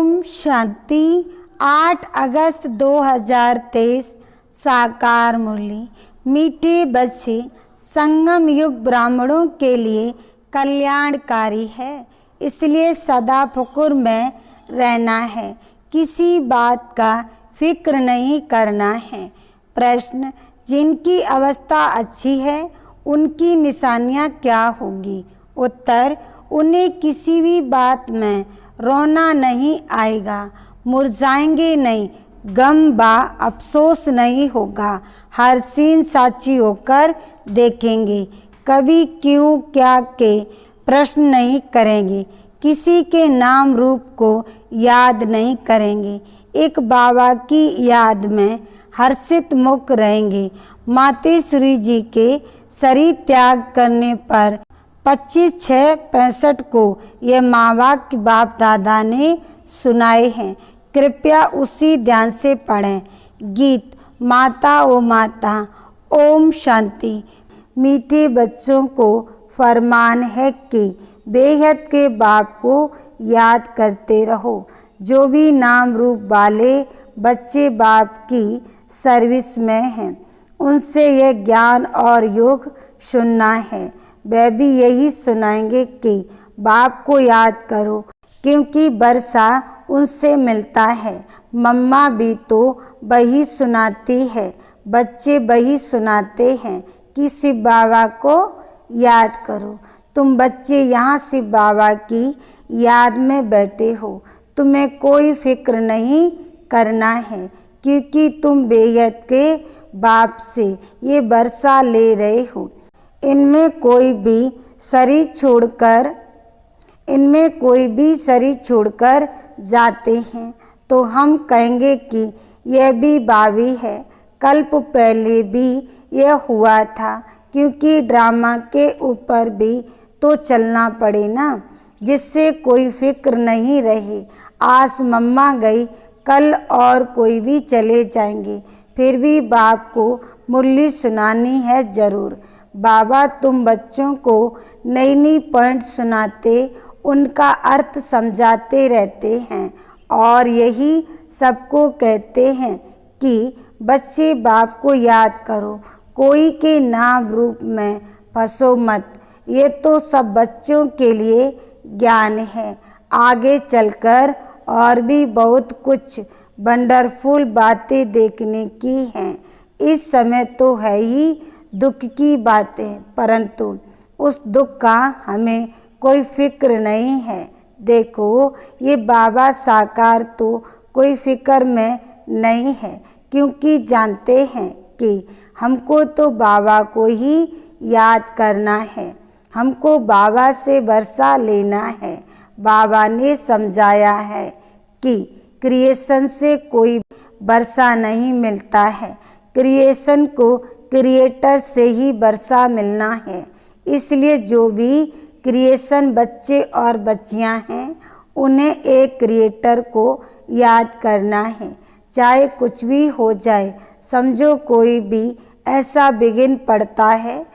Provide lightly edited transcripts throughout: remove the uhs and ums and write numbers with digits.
ओम शांति। 8 अगस्त 2023 साकार मुरली। मीठे बच्चे संगम युग ब्राह्मणों के लिए कल्याणकारी है, इसलिए सदा फुकुर में रहना है, किसी बात का फिक्र नहीं करना है। प्रश्न, जिनकी अवस्था अच्छी है उनकी निशानियाँ क्या होगी? उत्तर, उन्हें किसी भी बात में रोना नहीं आएगा, मुरझाएंगे नहीं, गम बा अफसोस नहीं होगा, हर सीन साची होकर देखेंगे, कभी क्यों क्या के प्रश्न नहीं करेंगे, किसी के नाम रूप को याद नहीं करेंगे, एक बाबा की याद में हर्षित मुख रहेंगे। मातेश्वरी जी के शरीर त्याग करने पर 25/6/65 को ये महावाक्य बाप दादा ने सुनाए हैं, कृपया उसी ध्यान से पढ़ें। गीत माता ओ माता ओम शांति। मीठे बच्चों को फरमान है कि बेहद के बाप को याद करते रहो। जो भी नाम रूप वाले बच्चे बाप की सर्विस में हैं, उनसे यह ज्ञान और योग सुनना है। वह भी यही सुनाएंगे कि बाप को याद करो, क्योंकि वर्षा उनसे मिलता है। मम्मा भी तो वही सुनाती है, बच्चे वही सुनाते हैं कि शिव बाबा को याद करो। तुम बच्चे यहाँ शिव बाबा की याद में बैठे हो, तुम्हें कोई फिक्र नहीं करना है, क्योंकि तुम बेहद के बाप से ये वर्षा ले रहे हो। इनमें कोई भी शरीर छोड़कर जाते हैं तो हम कहेंगे कि यह भी बाबी है। कल्प पहले भी यह हुआ था, क्योंकि ड्रामा के ऊपर भी तो चलना पड़े ना, जिससे कोई फिक्र नहीं रहे। आज मम्मा गई, कल और कोई भी चले जाएंगे, फिर भी बाप को मुरली सुनानी है जरूर। बाबा तुम बच्चों को नई नई पॉइंट सुनाते, उनका अर्थ समझाते रहते हैं और यही सबको कहते हैं कि बच्चे बाप को याद करो, कोई के नाम रूप में फंसो मत। ये तो सब बच्चों के लिए ज्ञान है, आगे चलकर और भी बहुत कुछ वंडरफुल बातें देखने की हैं। इस समय तो है ही दुख की बातें, परंतु उस दुख का हमें कोई फिक्र नहीं है। देखो ये बाबा साकार तो कोई फिक्र में नहीं है, क्योंकि जानते हैं कि हमको तो बाबा को ही याद करना है, हमको बाबा से वर्षा लेना है। बाबा ने समझाया है कि क्रिएशन से कोई वर्षा नहीं मिलता है, क्रिएशन को क्रिएटर से ही वर्षा मिलना है। इसलिए जो भी क्रिएशन बच्चे और बच्चियां हैं, उन्हें एक क्रिएटर को याद करना है, चाहे कुछ भी हो जाए। समझो कोई भी ऐसा विघ्न पड़ता है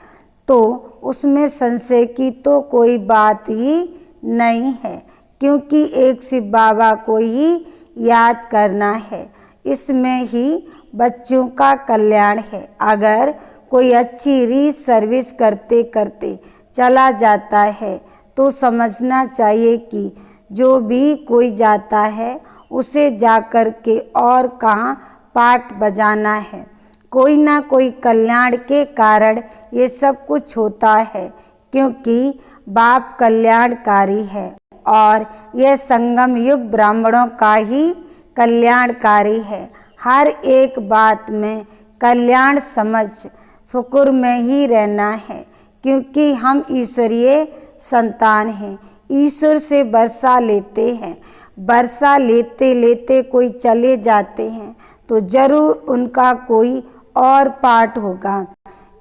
तो उसमें संशय की तो कोई बात ही नहीं है, क्योंकि एक शिव बाबा को ही याद करना है। इसमें ही बच्चों का कल्याण है। अगर कोई अच्छी री सर्विस करते करते चला जाता है तो समझना चाहिए कि जो भी कोई जाता है उसे जाकर के और कहाँ पाठ बजाना है। कोई ना कोई कल्याण के कारण ये सब कुछ होता है, क्योंकि बाप कल्याणकारी है और यह संगम युग ब्राह्मणों का ही कल्याणकारी है। हर एक बात में कल्याण समझ फुकुर में ही रहना है, क्योंकि हम ईश्वरीय संतान हैं, ईश्वर से वर्षा लेते हैं। वर्षा लेते लेते कोई चले जाते हैं तो जरूर उनका कोई और पाठ होगा,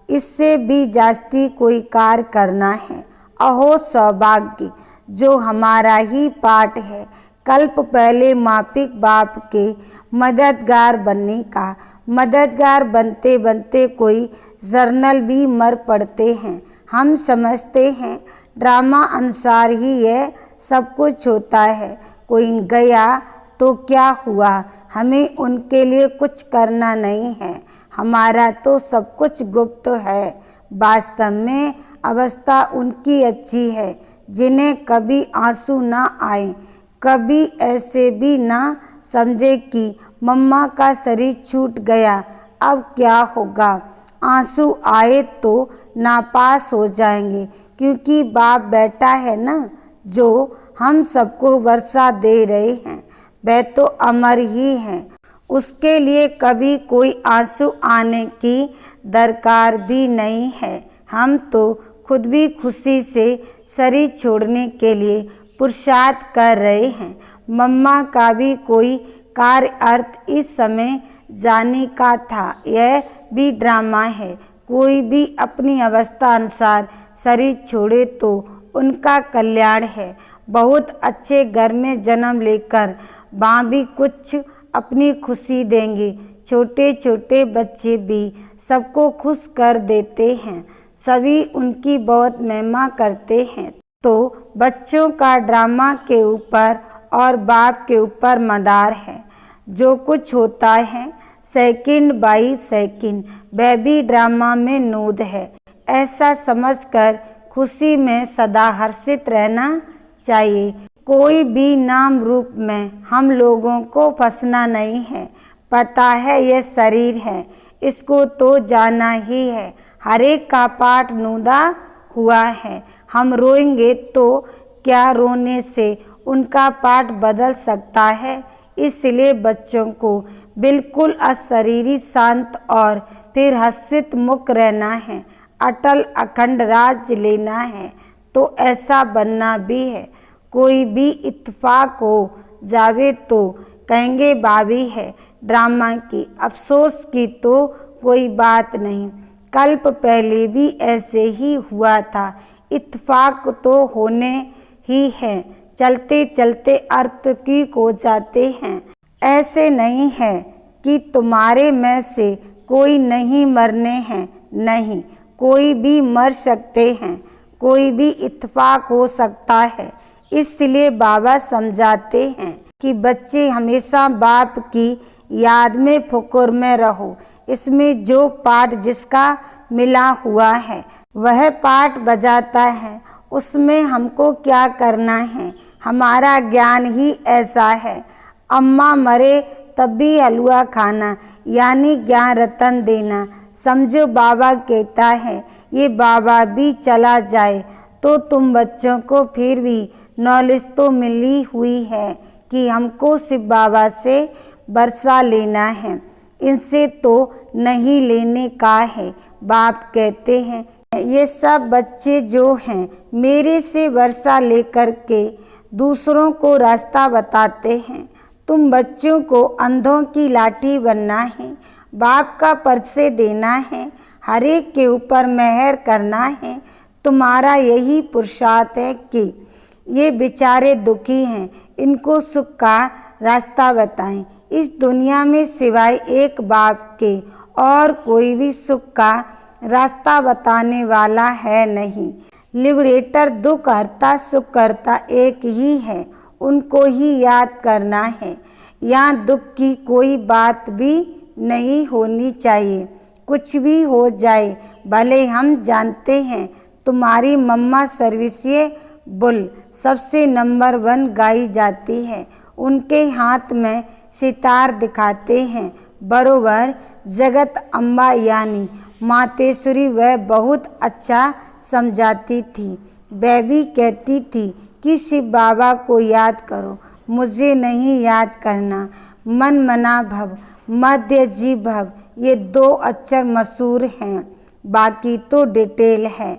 इससे भी जास्ती कोई कार्य करना है। अहो सौभाग्य जो हमारा ही पाठ है, कल्प पहले मापिक बाप के मददगार बनने का। मददगार बनते बनते कोई जर्नल भी मर पड़ते हैं। हम समझते हैं ड्रामा अनुसार ही यह सब कुछ होता है, कोई गया तो क्या हुआ, हमें उनके लिए कुछ करना नहीं है, हमारा तो सब कुछ गुप्त है। वास्तव में अवस्था उनकी अच्छी है जिन्हें कभी आंसू ना आए, कभी ऐसे भी ना समझे कि मम्मा का शरीर छूट गया, अब क्या होगा। आंसू आए तो नापास हो जाएंगे, क्योंकि बाप बैठा है ना, जो हम सबको वर्षा दे रहे हैं, वह तो अमर ही है, उसके लिए कभी कोई आंसू आने की दरकार भी नहीं है। हम तो खुद भी खुशी से शरीर छोड़ने के लिए पुरुषार्थ कर रहे हैं। मम्मा का भी कोई कार्य अर्थ इस समय जाने का था, यह भी ड्रामा है। कोई भी अपनी अवस्था अनुसार शरीर छोड़े तो उनका कल्याण है। बहुत अच्छे घर में जन्म लेकर वहाँ भी कुछ अपनी खुशी देंगे। छोटे छोटे बच्चे भी सबको खुश कर देते हैं, सभी उनकी बहुत महिमा करते हैं। तो बच्चों का ड्रामा के ऊपर और बाप के ऊपर मदार है। जो कुछ होता है सेकंड बाई सेकंड, वह भी ड्रामा में नूद है। ऐसा समझकर खुशी में सदा हर्षित रहना चाहिए। कोई भी नाम रूप में हम लोगों को फंसना नहीं है। पता है यह शरीर है, इसको तो जाना ही है। हर एक का पाठ नूदा हुआ है। हम रोएंगे तो क्या रोने से उनका पाठ बदल सकता है। इसलिए बच्चों को बिल्कुल अशरीरी, शांत और फिर हर्षित मुख रहना है। अटल अखंड राज लेना है तो ऐसा बनना भी है। कोई भी इत्तेफाक हो जावे तो कहेंगे भाभी है, ड्रामा की, अफसोस की तो कोई बात नहीं। कल्प पहले भी ऐसे ही हुआ था। इत्तेफाक तो होने ही है, चलते चलते अर्थ की हो जाते हैं। ऐसे नहीं है कि तुम्हारे में से कोई नहीं मरने हैं, नहीं, कोई भी मर सकते हैं, कोई भी इत्तेफाक हो सकता है। इसलिए बाबा समझाते हैं कि बच्चे हमेशा बाप की याद में फुकुर में रहो। इसमें जो पाठ जिसका मिला हुआ है वह पाठ बजाता है, उसमें हमको क्या करना है। हमारा ज्ञान ही ऐसा है। अम्मा मरे तब भी हलवा खाना, यानी ज्ञान रतन देना। समझो बाबा कहता है ये बाबा भी चला जाए तो तुम बच्चों को फिर भी नॉलेज तो मिली हुई है कि हमको शिव बाबा से वर्षा लेना है, इनसे तो नहीं लेने का है। बाप कहते हैं ये सब बच्चे जो हैं मेरे से वर्षा लेकर के दूसरों को रास्ता बताते हैं। तुम बच्चों को अंधों की लाठी बनना है, बाप का परिचय देना है, हर एक के ऊपर मेहर करना है। तुम्हारा यही पुरुषार्थ है कि ये बेचारे दुखी हैं, इनको सुख का रास्ता बताएं। इस दुनिया में सिवाय एक बाप के और कोई भी सुख का रास्ता बताने वाला है नहीं। लिबरेटर, दुख हरता, सुख करता एक ही है, उनको ही याद करना है। यहाँ दुख की कोई बात भी नहीं होनी चाहिए। कुछ भी हो जाए, भले हम जानते हैं तुम्हारी मम्मा सर्विसिए बुल सबसे नंबर 1 गाई जाती है। उनके हाथ में सितार दिखाते हैं, बरोबर जगत अम्बा यानी मातेश्वरी वह बहुत अच्छा समझाती थी। वह भी कहती थी कि शिव बाबा को याद करो, मुझे नहीं याद करना। मन मना भव, मध्य जी भव, ये 2 अक्षर मशहूर हैं, बाकी तो डिटेल है।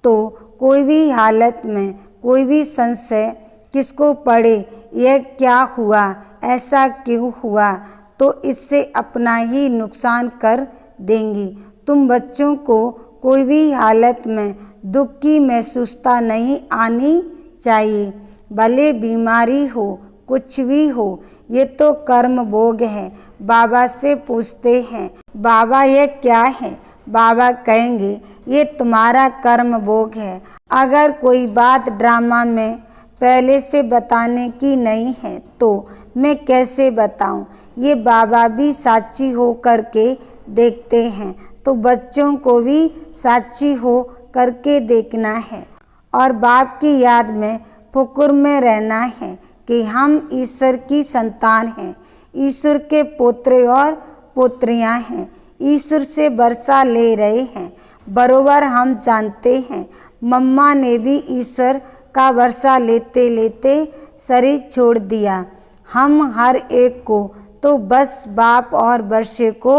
तो कोई भी हालत में कोई भी संशय किसको पड़े, यह क्या हुआ, ऐसा क्यों हुआ, तो इससे अपना ही नुकसान कर देंगी। तुम बच्चों को कोई भी हालत में दुख की महसूसता नहीं आनी चाहिए। भले बीमारी हो, कुछ भी हो, ये तो कर्म भोग है। बाबा से पूछते हैं बाबा ये क्या है, बाबा कहेंगे ये तुम्हारा कर्म भोग है। अगर कोई बात ड्रामा में पहले से बताने की नहीं है तो मैं कैसे बताऊं। ये बाबा भी साक्षी हो करके देखते हैं तो बच्चों को भी साक्षी हो करके देखना है और बाप की याद में फुकुर में रहना है कि हम ईश्वर की संतान हैं, ईश्वर के पोत्रे और पोत्रियां हैं, ईश्वर से वर्षा ले रहे हैं। बरोबर हम जानते हैं मम्मा ने भी ईश्वर का वर्षा लेते लेते शरीर छोड़ दिया। हम हर एक को तो बस बाप और वर्षे को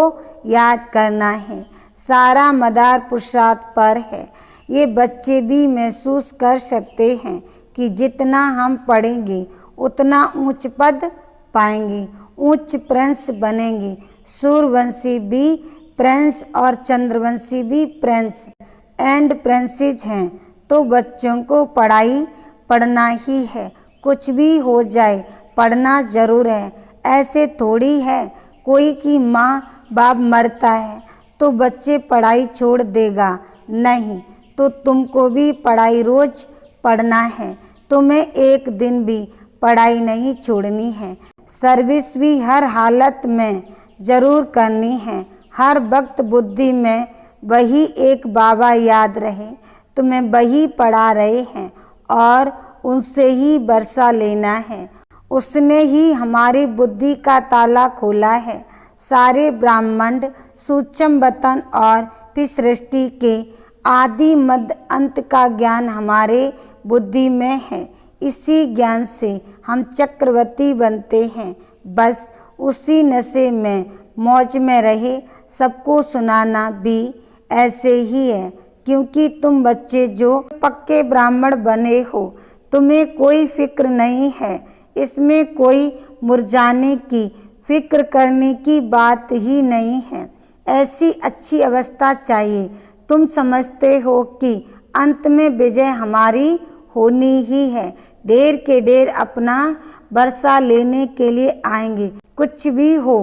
याद करना है, सारा मदार पुरुषार्थ पर है। ये बच्चे भी महसूस कर सकते हैं कि जितना हम पढ़ेंगे उतना उच्च पद पाएंगे, उच्च प्रिंस बनेंगे। सूर्यवंशी भी प्रिंस और चंद्रवंशी भी प्रिंस एंड प्रिंसेस हैं। तो बच्चों को पढ़ना ही है, कुछ भी हो जाए पढ़ना जरूर है। ऐसे थोड़ी है कोई की माँ बाप मरता है तो बच्चे पढ़ाई छोड़ देगा, नहीं। तो तुमको भी पढ़ाई रोज पढ़ना है, तुम्हें एक दिन भी पढ़ाई नहीं छोड़नी है। सर्विस भी हर हालत में जरूर करनी है। हर वक्त बुद्धि में वही एक बाबा याद रहे, तुम्हें वही पढ़ा रहे हैं और उनसे ही वर्षा लेना है। उसने ही हमारी बुद्धि का ताला खोला है। सारे ब्रह्मांड सूक्ष्म वतन और फिर सृष्टि के आदि मध्य अंत का ज्ञान हमारे बुद्धि में है। इसी ज्ञान से हम चक्रवर्ती बनते हैं। बस उसी नशे में मौज में रहे। सबको सुनाना भी ऐसे ही है, क्योंकि तुम बच्चे जो पक्के ब्राह्मण बने हो, तुम्हें कोई फिक्र नहीं है। इसमें कोई मुरझाने की फिक्र करने की बात ही नहीं है। ऐसी अच्छी अवस्था चाहिए। तुम समझते हो कि अंत में विजय हमारी होनी ही है। ढेर के ढेर अपना वर्षा लेने के लिए आएंगे। कुछ भी हो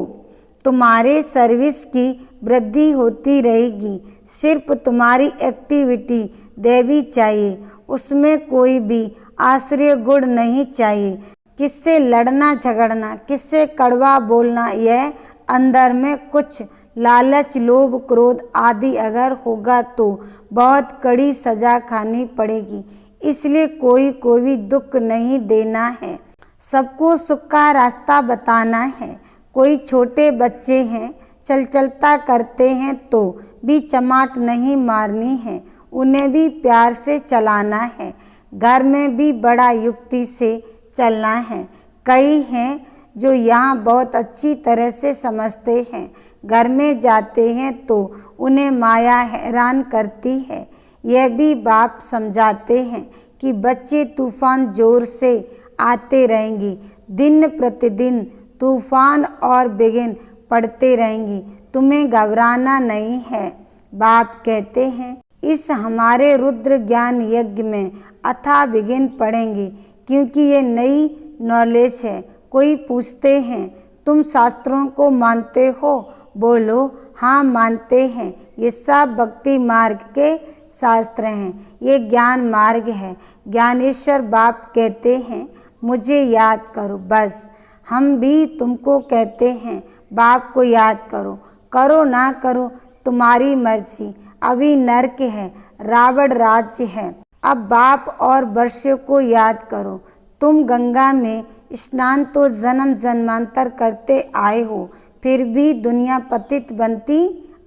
तुम्हारे सर्विस की वृद्धि होती रहेगी। सिर्फ तुम्हारी एक्टिविटी देवी चाहिए, उसमें कोई भी आश्रय गुण नहीं चाहिए। किससे लड़ना झगड़ना, किससे कड़वा बोलना, यह अंदर में कुछ लालच लोभ क्रोध आदि अगर होगा तो बहुत कड़ी सजा खानी पड़ेगी। इसलिए कोई भी दुख नहीं देना है, सबको सुख का रास्ता बताना है। कोई छोटे बच्चे हैं, चलता करते हैं तो भी चमाट नहीं मारनी है, उन्हें भी प्यार से चलाना है। घर में भी बड़ा युक्ति से चलना है। कई हैं जो यहाँ बहुत अच्छी तरह से समझते हैं, घर में जाते हैं तो उन्हें माया हैरान करती है। यह भी बाप समझाते हैं कि बच्चे तूफान जोर से आते रहेंगे, दिन प्रतिदिन तूफान और बिघिन पड़ते रहेंगी, तुम्हें घबराना नहीं है। बाप कहते हैं इस हमारे रुद्र ज्ञान यज्ञ में अथाह बिघिन पड़ेंगे, क्योंकि ये नई नॉलेज है। कोई पूछते हैं तुम शास्त्रों को मानते हो? बोलो हाँ मानते हैं। ये सब भक्ति मार्ग के शास्त्र हैं, ये ज्ञान मार्ग है। ज्ञानेश्वर बाप कहते हैं मुझे याद करो बस। हम भी तुमको कहते हैं बाप को याद करो, करो ना करो तुम्हारी मर्जी। अभी नरक है, रावण राज्य है। अब बाप और वर्षों को याद करो। तुम गंगा में स्नान तो जन्म जन्मांतर करते आए हो, फिर भी दुनिया पतित बनती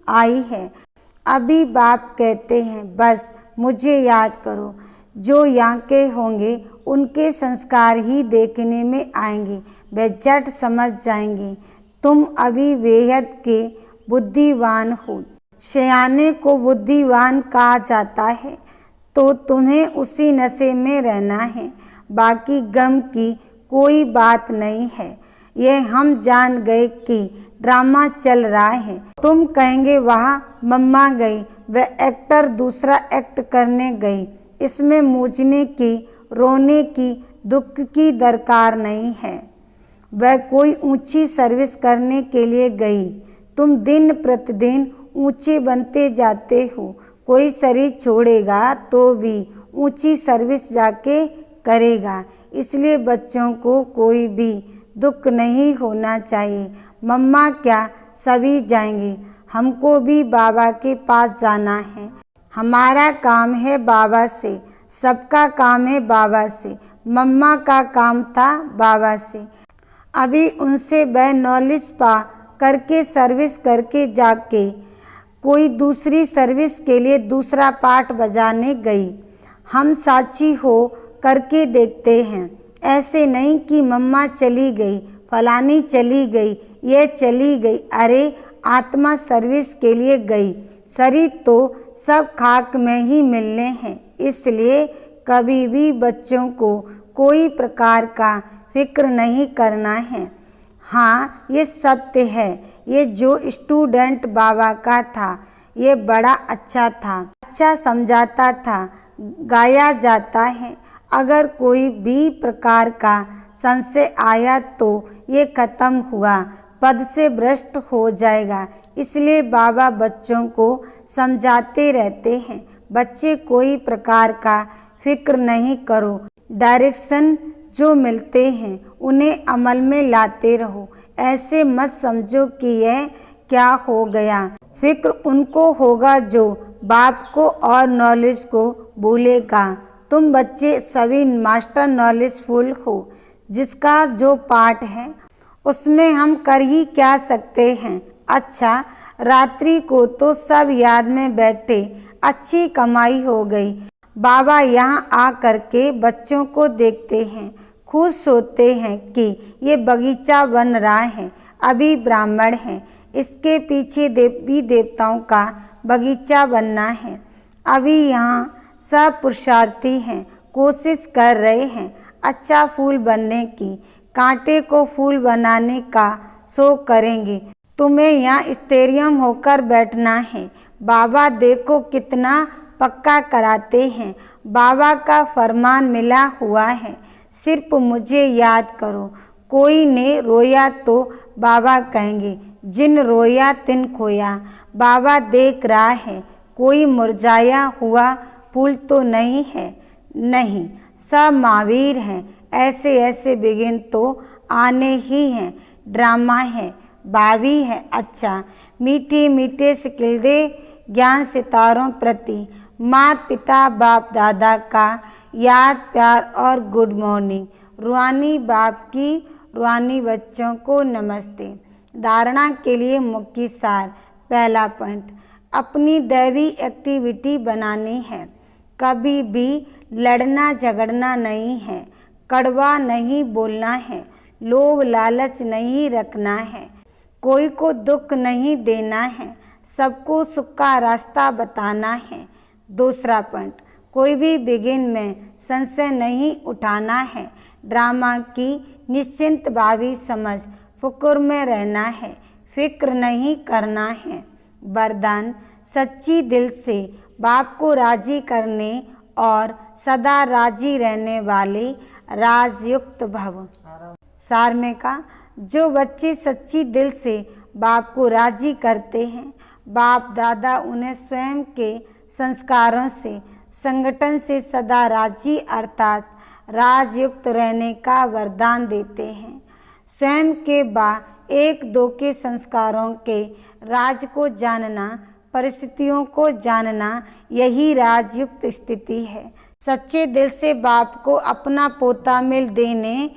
आई है। अभी बाप कहते हैं बस मुझे याद करो। जो यहाँ के होंगे उनके संस्कार ही देखने में आएंगे, वे झट समझ जाएंगे। तुम अभी बेहद के बुद्धिवान हो। सयाने को बुद्धिवान कहा जाता है, तो तुम्हें उसी नशे में रहना है। बाकी गम की कोई बात नहीं है। यह हम जान गए कि ड्रामा चल रहा है। तुम कहेंगे वहाँ मम्मा गई, वह एक्टर दूसरा एक्ट करने गई। इसमें मूझने की, रोने की, दुख की दरकार नहीं है। वह कोई ऊंची सर्विस करने के लिए गई। तुम दिन प्रतिदिन ऊंचे बनते जाते हो। कोई शरीर छोड़ेगा तो भी ऊंची सर्विस जाके करेगा। इसलिए बच्चों को कोई भी दुख नहीं होना चाहिए। मम्मा क्या सभी जाएंगे? हमको भी बाबा के पास जाना है। हमारा काम है बाबा से, सबका काम है बाबा से। मम्मा का काम था बाबा से। अभी उनसे वह नॉलेज पा करके सर्विस करके जाके कोई दूसरी सर्विस के लिए दूसरा पार्ट बजाने गई। हम साक्षी हो करके देखते हैं। ऐसे नहीं कि मम्मा चली गई, फलानी चली गई, ये चली गई। अरे आत्मा सर्विस के लिए गई, शरीर तो सब खाक में ही मिलने हैं। इसलिए कभी भी बच्चों को कोई प्रकार का फिक्र नहीं करना है। हाँ, ये सत्य है। ये जो स्टूडेंट बाबा का था ये बड़ा अच्छा था, अच्छा समझाता था, गाया जाता है। अगर कोई भी प्रकार का संशय आया तो ये खत्म हुआ, पद से भ्रष्ट हो जाएगा। इसलिए बाबा बच्चों को समझाते रहते हैं, बच्चे कोई प्रकार का फिक्र नहीं करो, डायरेक्शन जो मिलते हैं उन्हें अमल में लाते रहो। ऐसे मत समझो कि यह क्या हो गया। फिक्र उनको होगा जो बाप को और नॉलेज को भूलेगा। तुम बच्चे सभी मास्टर नॉलेजफुल हो। जिसका जो पार्ट है उसमें हम कर ही क्या सकते हैं। अच्छा, रात्रि को तो सब याद में बैठे, अच्छी कमाई हो गई। बाबा यहाँ आ करके बच्चों को देखते हैं, खुश होते हैं कि ये बगीचा बन रहा है, अभी ब्राह्मण है, इसके पीछे देवी देवताओं का बगीचा बनना है। अभी यहाँ सब पुरुषार्थी हैं, कोशिश कर रहे हैं अच्छा फूल बनने की, कांटे को फूल बनाने का शौक करेंगे। तुम्हें यहाँ स्टेरियम होकर बैठना है। बाबा देखो कितना पक्का कराते हैं। बाबा का फरमान मिला हुआ है, सिर्फ मुझे याद करो। कोई ने रोया तो बाबा कहेंगे, जिन रोया तिन खोया। बाबा देख रहा है, कोई मुरझाया हुआ फूल तो नहीं है। नहीं, सब महावीर हैं। ऐसे ऐसे बिगिन तो आने ही हैं। ड्रामा है, भाभी है। अच्छा, मीठी मीठे शिकिल दे ज्ञान सितारों प्रति, माता पिता बाप दादा का याद प्यार और गुड मॉर्निंग। रूहानी बाप की रूहानी बच्चों को नमस्ते। धारणा के लिए मुख्य सार। पहला पॉइंट, अपनी दैवी एक्टिविटी बनानी है। कभी भी लड़ना झगड़ना नहीं है, कड़वा नहीं बोलना है, लोभ लालच नहीं रखना है, कोई को दुख नहीं देना है, सबको सुख का रास्ता बताना है। दूसरा पॉइंट, कोई भी बिगिन में संशय नहीं उठाना है। ड्रामा की निश्चिंत भावी समझ, फुकुर में रहना है, फिक्र नहीं करना है। वरदान, सच्ची दिल से बाप को राजी करने और सदा राजी रहने वाले राजयुक्त भव। सार में कहा, जो बच्चे सच्ची दिल से बाप को राजी करते हैं, बाप दादा उन्हें स्वयं के संस्कारों से संगठन से सदा राजी अर्थात राजयुक्त रहने का वरदान देते हैं। स्वयं के एक दो के संस्कारों के राज को जानना, परिस्थितियों को जानना, यही राजयुक्त स्थिति है। सच्चे दिल से बाप को अपना पोता मिल देने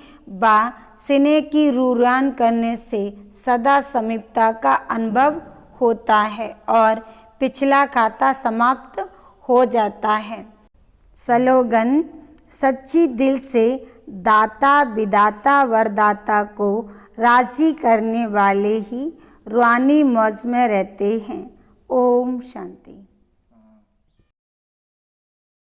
सिने की रूरान करने से सदा समीपता का अनुभव होता है और पिछला खाता समाप्त हो जाता है। स्लोगन, सच्ची दिल से दाता विदाता वरदाता को राजी करने वाले ही रूहानी मौज में रहते हैं। ओम शांति।